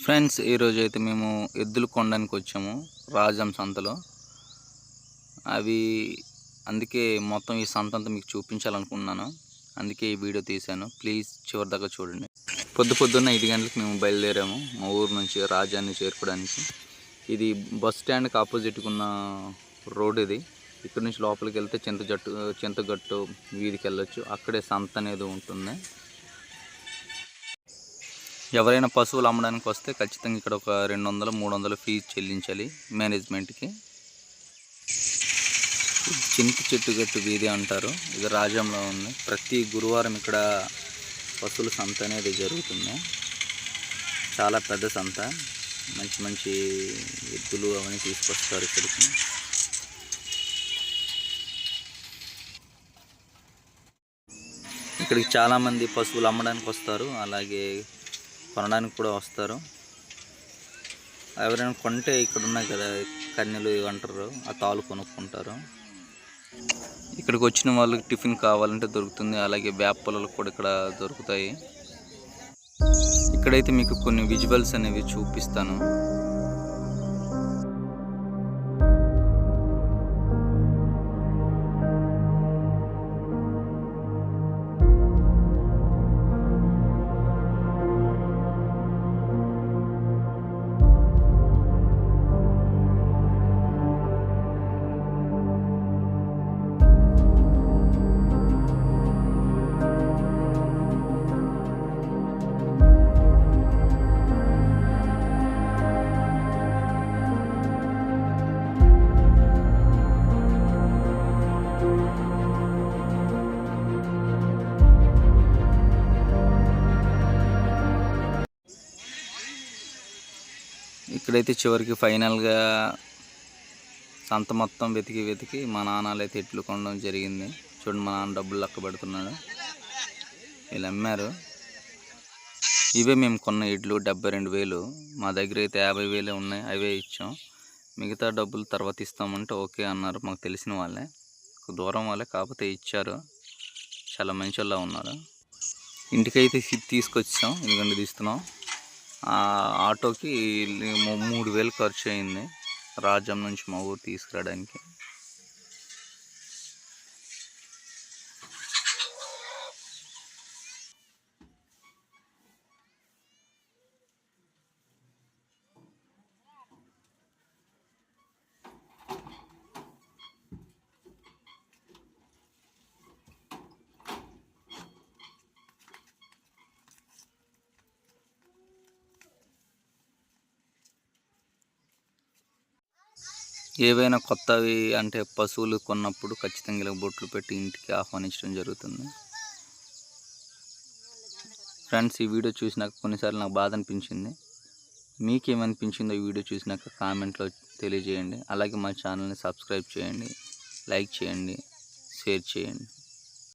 Friends, ఈరోజు అయితే మేము ఎద్దులు కొనడానికి వచ్చాము రాజం సంతలో. అవి అందుకే మొత్తం ఈ సంత అంతా మీకు చూపించాలనుకున్నాను. అందుకే ఈ వీడియో తీశాను. ప్లీజ్ చివరి దాకా చూడండి. పొద్దున్న 5 గంటలకు మేము బయలుదేరాము మా ఊరు నుంచి రాజాన్ని చేరుకోవడానికి. ఇది బస్ స్టాండ్కి ఆపోజిట్గా ఉన్న రోడ్ ఇది. ఇక్కడ నుంచి లోపలికి వెళ్తే చింతగట్టు వీధికి వెళ్ళొచ్చు. అక్కడే సంత అనేది ఉంటుంది. ఎవరైనా పశువులు అమ్మడానికి వస్తే ఖచ్చితంగా ఇక్కడ ఒక 200-300 ఫీజు చెల్లించాలి మేనేజ్మెంట్కి. చెట్టుగట్టు వీధి అంటారు. ఇది రాజంలో ఉంది. ప్రతి గురువారం ఇక్కడ పశువుల సంత అనేది జరుగుతుంది. చాలా పెద్ద సంత. మంచి మంచి ఎద్దులు అవన్నీ తీసుకొస్తారు ఇక్కడికి. ఇక్కడికి చాలామంది పశువులు అమ్మడానికి వస్తారు, అలాగే కొనడానికి కూడా వస్తారు. ఎవరైనా కొంటే ఇక్కడ ఉన్నాయి కదా కన్నెలు అంటారు, ఆ తాళ్ళు కొనుక్కుంటారు. ఇక్కడికి వచ్చిన వాళ్ళకి టిఫిన్ కావాలంటే దొరుకుతుంది, అలాగే వేప పొలాలు కూడా ఇక్కడ దొరుకుతాయి. ఇక్కడైతే మీకు కొన్ని విజువల్స్ అనేవి చూపిస్తాను. ఇక్కడైతే చివరికి ఫైనల్గా సంత మొత్తం వెతికి మా నాన్నలైతే ఎట్లు కొనడం జరిగింది. చూడండి, మా నాన్న డబ్బులు లెక్క పెడుతున్నాడు. వీళ్ళు అమ్మారు. ఇవే మేము కొన్న ఎడ్లు 72,000. మా దగ్గర అయితే 50,000 ఉన్నాయి, అవే ఇచ్చాం. మిగతా డబ్బులు తర్వాత ఇస్తామంటే ఓకే అన్నారు. మాకు తెలిసిన వాళ్ళే, దూరం వాళ్ళే, కాకపోతే ఇచ్చారు. చాలా మంచి వాళ్ళ ఉన్నారు. ఇంటికైతే తీసుకొచ్చాం. ఎందుకంటే తీస్తున్నాం. ఆటోకి 3,000 ఖర్చు అయింది రాజం నుంచి మా ఊరు తీసుకురావడానికి. ఏవైనా కొత్తవి అంటే పశువులు కొన్నప్పుడు ఖచ్చితంగా ఇలా బొట్లు పెట్టి ఇంటికి ఆహ్వానించడం జరుగుతుంది. ఫ్రెండ్స్, ఈ వీడియో చూసినాక కొన్నిసార్లు నాకు బాధ అనిపించింది. మీకేమనిపించిందో ఈ వీడియో చూసినాక కామెంట్లో తెలియజేయండి. అలాగే మా ఛానల్ని సబ్స్క్రైబ్ చేయండి, లైక్ చేయండి, షేర్ చేయండి.